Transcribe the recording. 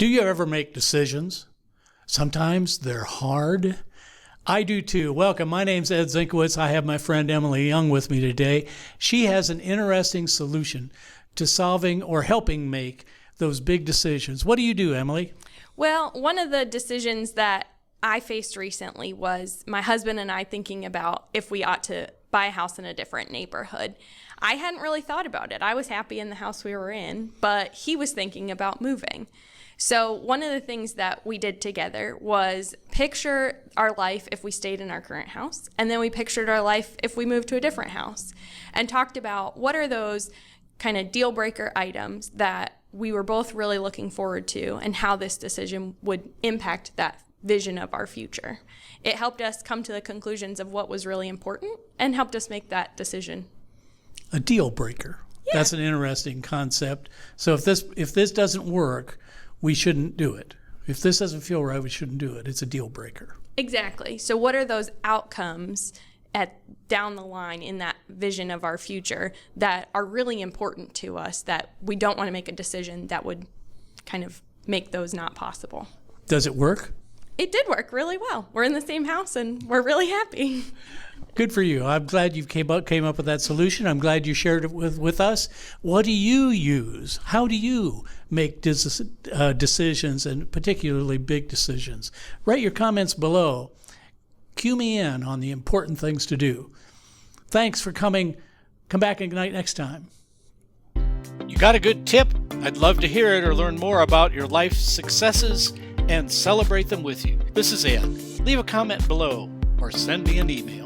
Do you ever make decisions? Sometimes they're hard. I do too. Welcome. My name's Ed Zinkiewicz. I have my friend Emily Young with me today. She has an interesting solution to solving or helping make those big decisions. What do you do, Emily? Well, one of the decisions that I faced recently was my husband and I thinking about if we ought to buy a house in a different neighborhood. I hadn't really thought about it. I was happy in the house we were in, but he was thinking about moving. So one of the things that we did together was picture our life if we stayed in our current house, and then we pictured our life if we moved to a different house, and talked about what are those kind of deal breaker items that we were both really looking forward to and how this decision would impact that vision of our future. It helped us come to the conclusions of what was really important and helped us make that decision. A deal breaker. Yeah. That's an interesting concept. So if this doesn't work, we shouldn't do it. If this doesn't feel right, we shouldn't do it. It's a deal breaker. Exactly. So what are those outcomes down the line in that vision of our future that are really important to us that we don't want to make a decision that would kind of make those not possible? Does it work? It did work really well. We're in the same house and we're really happy. Good for you. I'm glad you came up with that solution. I'm glad you shared it with us. What do you use? How do you make decisions, and particularly big decisions? Write your comments below. Cue me in on the important things to do. Thanks for coming. Come back and ignite next time. You got a good tip? I'd love to hear it or learn more about your life's successes and celebrate them with you. This is Ed. Leave a comment below or send me an email.